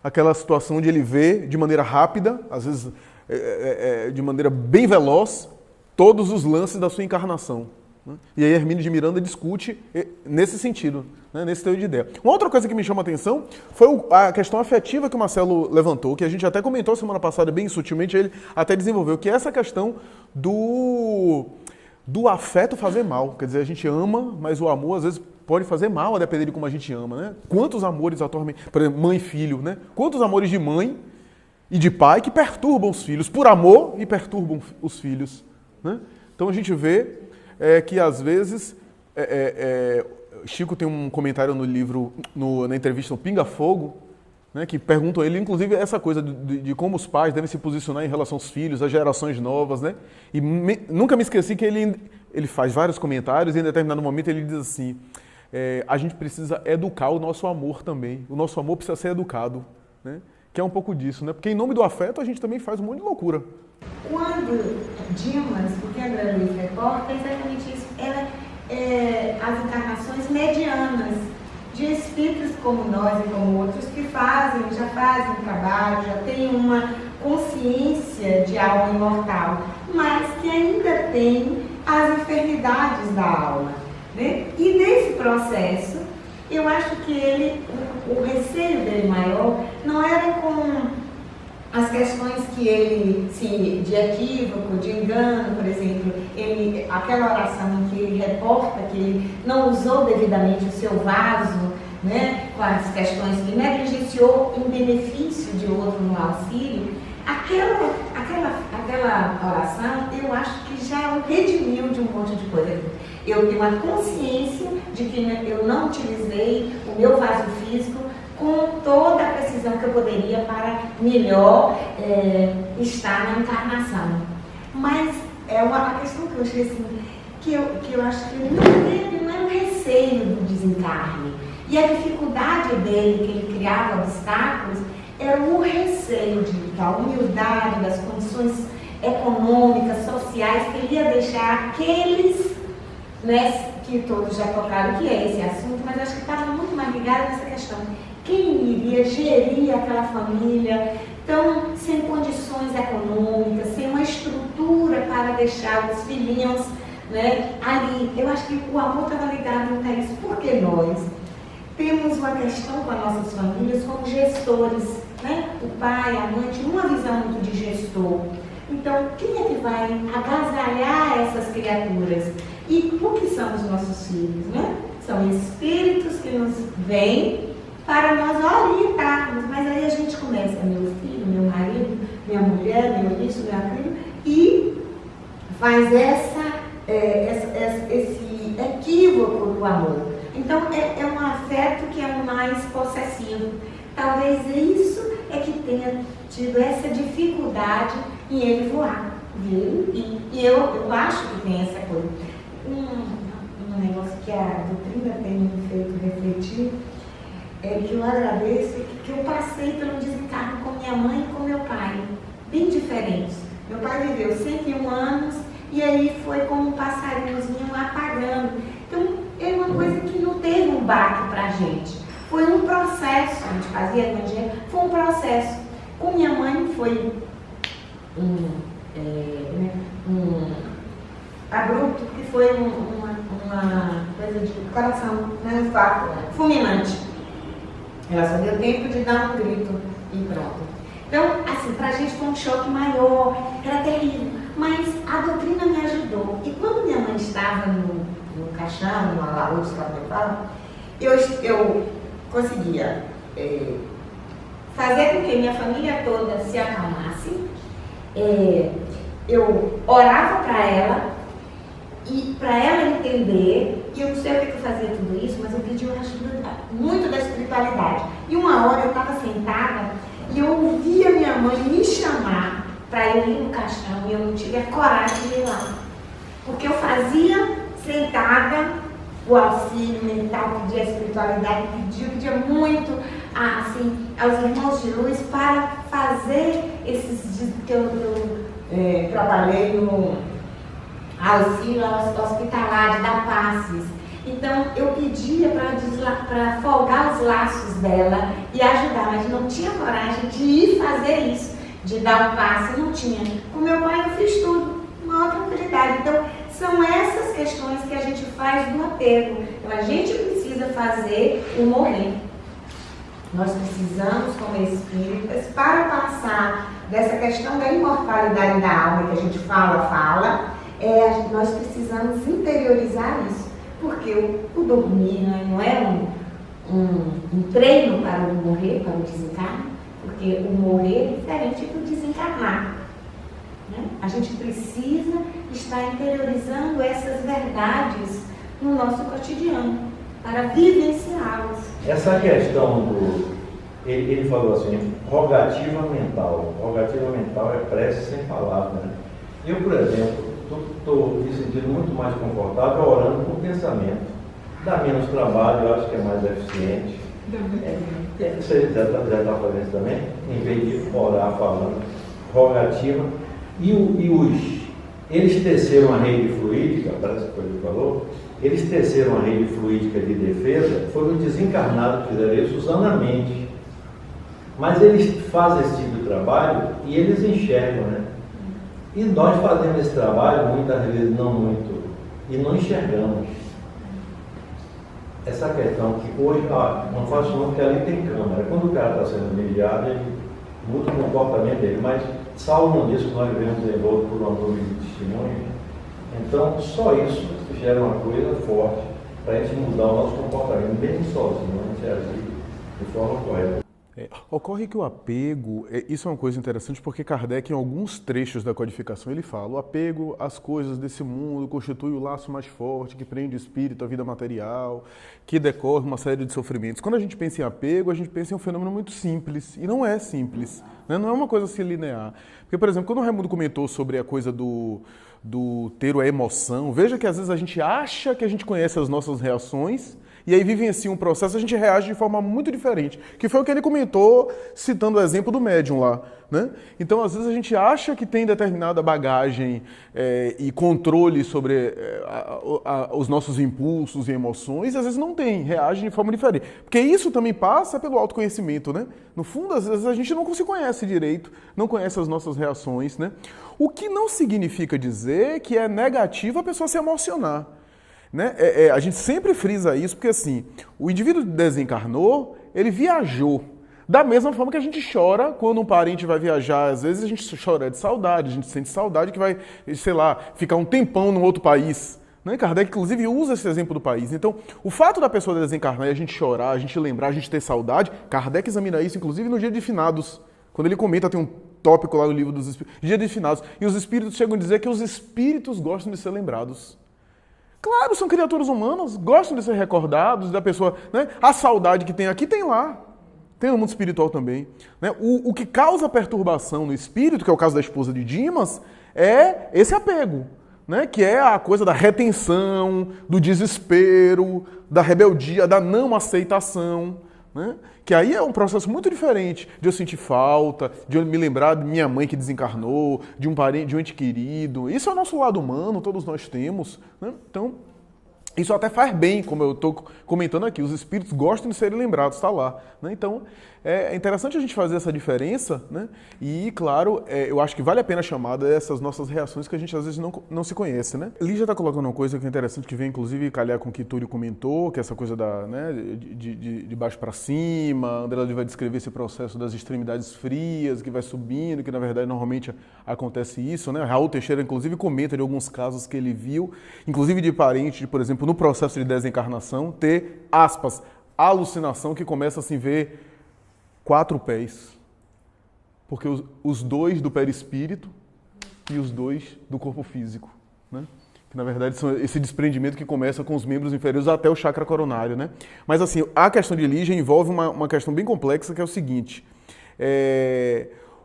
Speaker 1: Aquela situação onde ele vê de maneira rápida, às vezes de maneira bem veloz, todos os lances da sua encarnação. Né? E aí Hermínio de Miranda discute nesse sentido, né? Nesse teor de ideia. Uma outra coisa que me chama a atenção foi a questão afetiva que o Marcelo levantou, que a gente até comentou semana passada bem sutilmente, ele até desenvolveu, que é essa questão do afeto fazer mal. Quer dizer, a gente ama, mas o amor às vezes pode fazer mal a depender de como a gente ama. Né? Quantos amores atualmente, por exemplo, mãe e filho, né? Quantos amores de mãe e de pai que perturbam os filhos por amor e perturbam os filhos. Né? Então a gente vê que às vezes, Chico tem um comentário no livro, na entrevista no Pinga Fogo, né, que perguntam a ele, inclusive, essa coisa de como os pais devem se posicionar em relação aos filhos, às gerações novas, né? E nunca me esqueci que ele faz vários comentários e em determinado momento ele diz assim, a gente precisa educar o nosso amor também. O nosso amor precisa ser educado, né? Que é um pouco disso, né? Porque em nome do afeto a gente também faz um monte de loucura.
Speaker 6: Quando Dimas, o que André Luiz reporta, é exatamente isso. As encarnações medianas de espíritos como nós e como outros que já fazem trabalho, já têm uma consciência de alma imortal, mas que ainda têm as enfermidades da alma, né? E nesse processo, eu acho que o receio dele maior não era com as questões que ele, de equívoco, de engano, por exemplo, aquela oração em que ele reporta que ele não usou devidamente o seu vaso, né, com as questões que negligenciou em benefício de outro no auxílio, aquela oração, eu acho que já o redimiu de um monte de coisa. Eu tenho uma consciência de que eu não utilizei o meu vaso físico com toda a precisão que eu poderia para melhor estar na encarnação. Mas é uma questão que eu achei assim, que eu acho que não é um receio do desencarne. E a dificuldade dele, que ele criava obstáculos, era o receio da humildade, das condições econômicas, sociais, que ele ia deixar aqueles, né, que todos já tocaram, que é esse assunto, mas acho que estava muito mais ligado nessa questão. Quem iria gerir aquela família tão sem condições econômicas, sem uma estrutura para deixar os filhinhos, né, ali? Eu acho que o amor estava ligado muito a isso, porque nós temos uma questão com as nossas famílias como gestores, né? O pai, a mãe tinha uma visão muito de gestor. Então, quem é que vai agasalhar essas criaturas? E o que são os nossos filhos, né? São espíritos que nos vêm para nós orientarmos. Mas aí a gente começa, meu filho, meu marido, minha mulher, meu isso, meu aquilo, e faz esse equívoco do amor. Então, é um afeto que é mais possessivo. Talvez isso é que tenha tido essa dificuldade em ele voar, viu? E eu acho que tem essa coisa. Um negócio que a doutrina tem me feito refletir é que eu agradeço que eu passei pelo desencarno com minha mãe e com meu pai, bem diferentes. Meu pai viveu 101 anos e aí foi como um passarinhozinho apagando. Então, é uma coisa que não teve um baque pra gente. Foi um processo, a gente fazia evangelho, foi um processo. Com minha mãe foi abrupto, que foi uma coisa de coração, né, um fato fulminante. Ela só deu tempo de dar um grito e pronto. Então, assim, pra gente foi um choque maior, era terrível. Mas a doutrina me ajudou. E quando minha mãe estava no caixão, no alaúde, que ela fala, eu conseguia fazer com que minha família toda se acalmasse. Eu orava para ela, e para ela entender, e eu não sei o que eu fazia tudo isso, mas eu pedi uma ajuda muito da espiritualidade. E uma hora eu estava sentada e eu ouvia minha mãe me chamar para eu ir no caixão e eu não tive a coragem de ir lá. Porque eu fazia sentada o auxílio mental, pedia a espiritualidade, pedia muito assim, aos irmãos de luz para fazer esses dias que eu trabalhei no auxílio hospitalar, de dar passes. Então eu pedia para folgar os laços dela e ajudar, mas não tinha coragem de ir fazer isso, de dar um passe, não tinha. Com meu pai eu fiz tudo, uma tranquilidade. Então são essas questões que a gente faz do apego. Então a gente precisa fazer o morrer. Nós precisamos, como espíritas, para passar dessa questão da imortalidade da alma que a gente fala, nós precisamos interiorizar isso. Porque o dormir não é um treino para o morrer, para o desencarne, porque o morrer é diferente do desencarnar. Né? A gente precisa estar interiorizando essas verdades no nosso cotidiano, para vivenciá-las.
Speaker 7: Essa questão do ele falou assim, rogativa mental. Rogativa mental é prece sem palavra, né? Eu, por exemplo, estou me sentindo muito mais confortável orando por pensamento. Dá menos trabalho, eu acho que é mais eficiente. Você já está fazendo isso também? Em vez de orar falando, rogativa. Eles teceram a rede fluídica, parece que ele falou, eles teceram a rede fluídica de defesa, foram desencarnados que fizeram isso usando a mente. Mas eles fazem esse tipo de trabalho e eles enxergam, né? E nós fazemos esse trabalho, muitas vezes não muito, e não enxergamos. Essa questão que hoje, não faço não porque ali tem câmera. Quando o cara está sendo vigiado, ele muda o comportamento dele, mas salvo não disso que nós vivemos envolto por uma nuvem de testemunhos. Então, só isso gera uma coisa forte para a gente mudar o nosso comportamento, mesmo sozinho, a gente agir de forma correta.
Speaker 1: Ocorre que o apego, isso é uma coisa interessante porque Kardec, em alguns trechos da codificação, ele fala: o apego às coisas desse mundo constitui o laço mais forte que prende o espírito à vida material, que decorre uma série de sofrimentos. Quando a gente pensa em apego, a gente pensa em um fenômeno muito simples, e não é simples, né? Não é uma coisa assim linear. Porque, por exemplo, quando o Raimundo comentou sobre a coisa do ter a emoção, veja que às vezes a gente acha que a gente conhece as nossas reações, e aí vivencia um processo, a gente reage de forma muito diferente. Que foi o que ele comentou, citando o exemplo do médium lá, né? Então, às vezes, a gente acha que tem determinada bagagem e controle sobre os nossos impulsos e emoções, e às vezes não tem, reage de forma diferente. Porque isso também passa pelo autoconhecimento, né? No fundo, às vezes, a gente não se conhece direito, não conhece as nossas reações, né? O que não significa dizer que é negativo a pessoa se emocionar. Né? A gente sempre frisa isso, porque assim, o indivíduo que desencarnou, ele viajou. Da mesma forma que a gente chora quando um parente vai viajar, às vezes a gente chora de saudade, a gente sente saudade que vai, sei lá, ficar um tempão num outro país. Né? Kardec, inclusive, usa esse exemplo do país. Então, o fato da pessoa desencarnar e a gente chorar, a gente lembrar, a gente ter saudade, Kardec examina isso, inclusive, no Dia de Finados. Quando ele comenta, tem um tópico lá no livro dos Espíritos, Dia de Finados, e os espíritos chegam a dizer que os espíritos gostam de ser lembrados. Claro, são criaturas humanas, gostam de ser recordados, da pessoa, né? A saudade que tem aqui tem lá, tem no mundo espiritual também. Né? O que causa perturbação no espírito, que é o caso da esposa de Dimas, é esse apego, né? Que é a coisa da retenção, do desespero, da rebeldia, da não aceitação. Né? Que aí é um processo muito diferente de eu sentir falta, de eu me lembrar de minha mãe que desencarnou, de um parente, de um ente querido. Isso é o nosso lado humano, todos nós temos. Né? Então, isso até faz bem, como eu estou comentando aqui. Os espíritos gostam de serem lembrados, está lá. Né? Então, é interessante a gente fazer essa diferença, né? E, claro, eu acho que vale a pena chamar dessas nossas reações que a gente às vezes não se conhece. Né? Lígia está colocando uma coisa que é interessante, que vem inclusive calhar com o que Túlio comentou, que é essa coisa de baixo para cima. André vai descrever esse processo das extremidades frias, que vai subindo, que na verdade normalmente acontece isso. Né? Raul Teixeira, inclusive, comenta de alguns casos que ele viu, inclusive de parente, por exemplo, no processo de desencarnação, ter, aspas, alucinação que começa a se ver 4 pés. Porque os 2 do perispírito e os 2 do corpo físico. Né? Que na verdade são esse desprendimento que começa com os membros inferiores até o chakra coronário. Né? Mas assim, a questão de Lígia envolve uma questão bem complexa, que é o seguinte.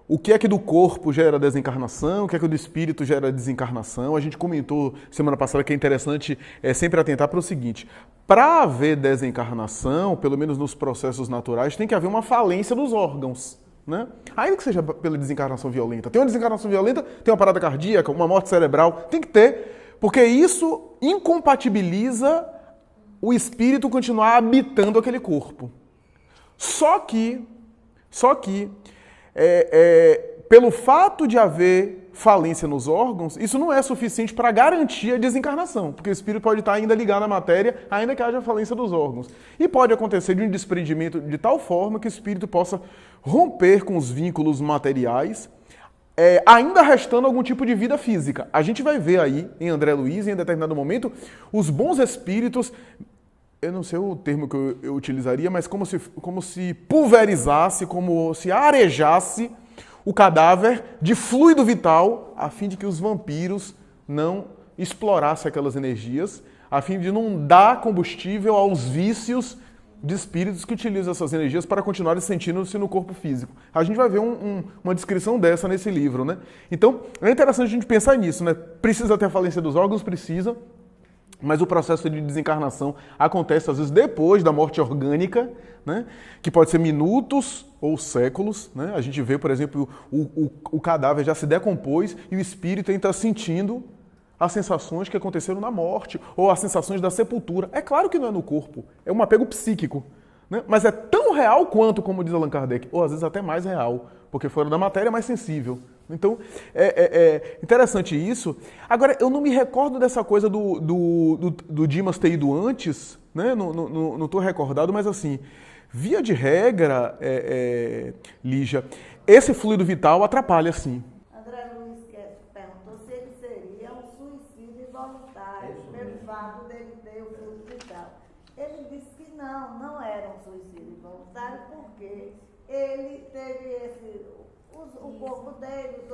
Speaker 1: O que é que do corpo gera desencarnação, o que é que do espírito gera desencarnação. A gente comentou semana passada que é interessante sempre atentar para o seguinte: para haver desencarnação, pelo menos nos processos naturais, tem que haver uma falência dos órgãos. Né? Ainda que seja pela desencarnação violenta. Tem uma desencarnação violenta, tem uma parada cardíaca, uma morte cerebral, tem que ter, porque isso incompatibiliza o espírito continuar habitando aquele corpo. Só que pelo fato de haver falência nos órgãos, isso não é suficiente para garantir a desencarnação, porque o espírito pode estar ainda ligado à matéria, ainda que haja falência dos órgãos. E pode acontecer de um desprendimento de tal forma que o espírito possa romper com os vínculos materiais, ainda restando algum tipo de vida física. A gente vai ver aí, em André Luiz, em determinado momento, os bons espíritos, eu não sei o termo que eu utilizaria, mas como se pulverizasse, como se arejasse o cadáver de fluido vital, a fim de que os vampiros não explorassem aquelas energias, a fim de não dar combustível aos vícios de espíritos que utilizam essas energias para continuarem sentindo-se no corpo físico. A gente vai ver uma descrição dessa nesse livro, né? Então, é interessante a gente pensar nisso, né? Precisa ter a falência dos órgãos? Precisa. Mas o processo de desencarnação acontece, às vezes, depois da morte orgânica, né? Que pode ser minutos ou séculos, né? A gente vê, por exemplo, o cadáver já se decompôs e o espírito ainda está sentindo as sensações que aconteceram na morte, ou as sensações da sepultura. É claro que não é no corpo, é um apego psíquico, né? Mas é tão real quanto, como diz Allan Kardec, ou às vezes até mais real, porque fora da matéria é mais sensível. Então, é interessante isso. Agora, eu não me recordo dessa coisa do Dimas ter ido antes, né? Não estou recordado, mas assim, via de regra, Lígia, esse fluido vital atrapalha, sim.
Speaker 8: André Luiz perguntou se ele seria um suicídio involuntário, pelo fato dele ter o fluido vital. Ele disse que não era um suicídio involuntário, porque ele teve o corpo dele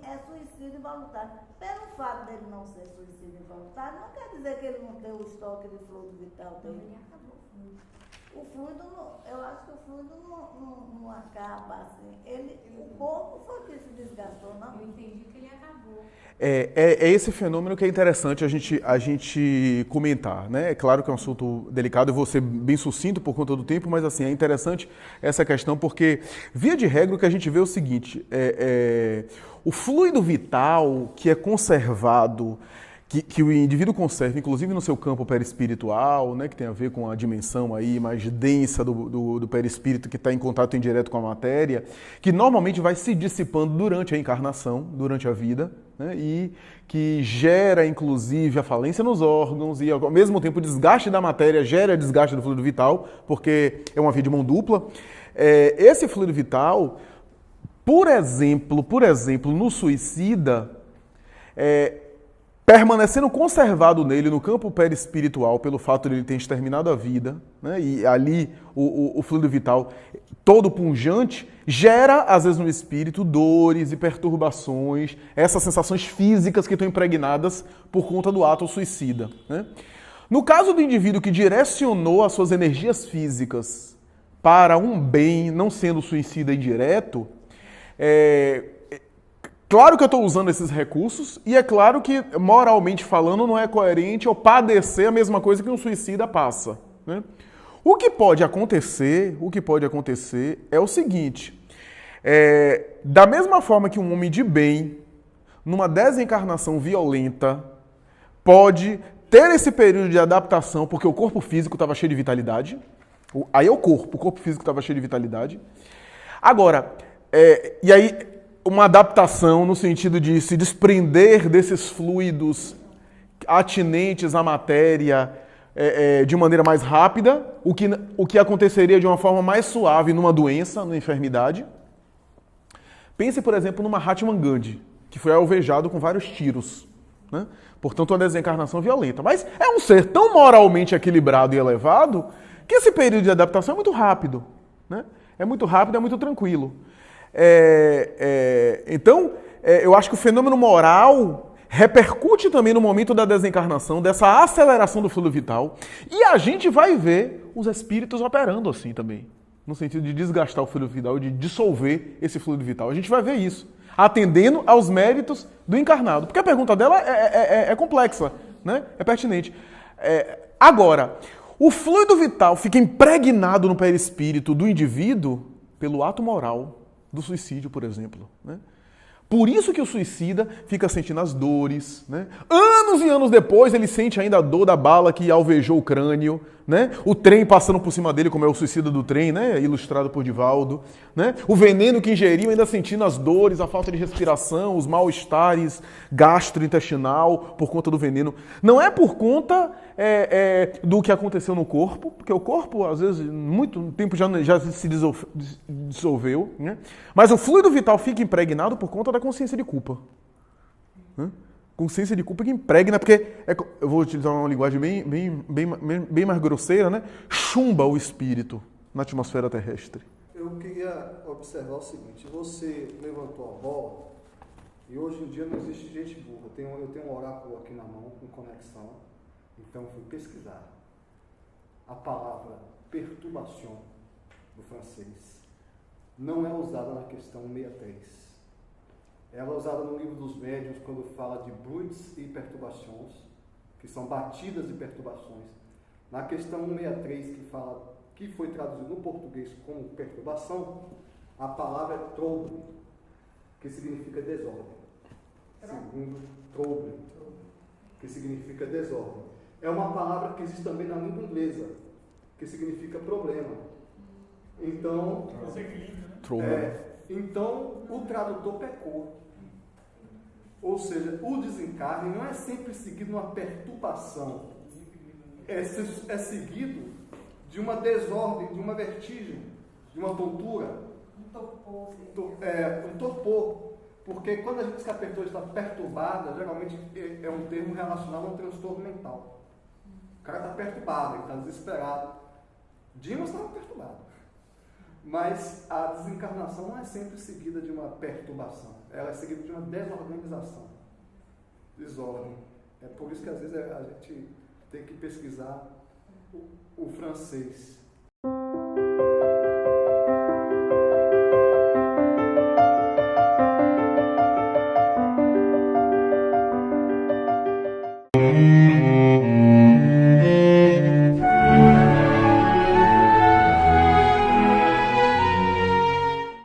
Speaker 8: é suicídio involuntário. Pelo fato dele não ser suicídio involuntário, não quer dizer que ele não tem o estoque de fluido vital dele. O fluido, eu acho que o fluido não acaba assim. O corpo foi que se desgastou, não? Eu entendi que ele acabou.
Speaker 1: É esse fenômeno que é interessante a gente comentar, né? É claro que é um assunto delicado, eu vou ser bem sucinto por conta do tempo, mas assim, é interessante essa questão porque, via de regra, o que a gente vê é o seguinte, o fluido vital que é conservado, que o indivíduo conserva, inclusive no seu campo perispiritual, né, que tem a ver com a dimensão aí mais densa do perispírito que está em contato indireto com a matéria, que normalmente vai se dissipando durante a encarnação, durante a vida, né, e que gera, inclusive, a falência nos órgãos e, ao mesmo tempo, o desgaste da matéria gera desgaste do fluido vital, porque é uma via de mão dupla. Esse fluido vital, por exemplo, no suicida, permanecendo conservado nele, no campo perispiritual, pelo fato de ele ter exterminado a vida, né, e ali o fluido vital todo punjante, gera, às vezes, no espírito, dores e perturbações, essas sensações físicas que estão impregnadas por conta do ato suicida, né? No caso do indivíduo que direcionou as suas energias físicas para um bem, não sendo suicida indireto, claro que eu estou usando esses recursos e é claro que, moralmente falando, não é coerente eu padecer a mesma coisa que um suicida passa, né? O que pode acontecer é o seguinte, da mesma forma que um homem de bem, numa desencarnação violenta, pode ter esse período de adaptação, porque o corpo físico estava cheio de vitalidade, aí é o corpo físico estava cheio de vitalidade. Agora, e aí uma adaptação no sentido de se desprender desses fluidos atinentes à matéria de maneira mais rápida, o que aconteceria de uma forma mais suave numa doença, numa enfermidade. Pense, por exemplo, no Mahatma Gandhi, que foi alvejado com vários tiros, né? Portanto, uma desencarnação violenta. Mas é um ser tão moralmente equilibrado e elevado que esse período de adaptação é muito rápido, né? É muito rápido, é muito tranquilo. Então, eu acho que o fenômeno moral repercute também no momento da desencarnação, dessa aceleração do fluido vital, e a gente vai ver os espíritos operando assim também, no sentido de desgastar o fluido vital, de dissolver esse fluido vital. A gente vai ver isso, atendendo aos méritos do encarnado. Porque a pergunta dela é complexa, né? É pertinente. Agora, o fluido vital fica impregnado no perispírito do indivíduo pelo ato moral do suicídio, por exemplo, né? Por isso que o suicida fica sentindo as dores, né? Anos e anos depois ele sente ainda a dor da bala que alvejou o crânio, né? O trem passando por cima dele, como é o suicida do trem, né? Ilustrado por Divaldo, né? O veneno que ingeriu ainda sentindo as dores, a falta de respiração, os mal-estares gastrointestinal por conta do veneno. Não é por conta do que aconteceu no corpo, porque o corpo, às vezes, muito tempo já se dissolveu, né? Mas o fluido vital fica impregnado por conta da consciência de culpa, né? Consciência de culpa que impregna, porque, eu vou utilizar uma linguagem bem mais grosseira, né? Chumba o espírito na atmosfera terrestre.
Speaker 2: Eu queria observar o seguinte, você levantou a bola e hoje em dia não existe gente burra. Eu tenho um oráculo aqui na mão com conexão, então eu fui pesquisar a palavra perturbation, do francês, não é usada na questão 63. Ela é usada no livro dos médiuns quando fala de bruits e perturbações, que são batidas e perturbações. Na questão 163, que fala, que foi traduzido no português como perturbação, a palavra é trouble, que significa desordem. Segundo, trouble, que significa desordem. É uma palavra que existe também na língua inglesa, que significa problema. Então, então o tradutor pecou. Ou seja, o desencarne não é sempre seguido de uma perturbação, é seguido de uma desordem, de uma vertigem, de uma tontura.
Speaker 8: Um torpor.
Speaker 2: Um torpor. Porque quando a gente diz que a pessoa está perturbada, geralmente é um termo relacionado a um transtorno mental. O cara está perturbado, ele está desesperado. Dimas estava perturbado. Mas a desencarnação não é sempre seguida de uma perturbação. Ela é seguida de uma desorganização. Desordem. É por isso que às vezes a gente tem que pesquisar o francês.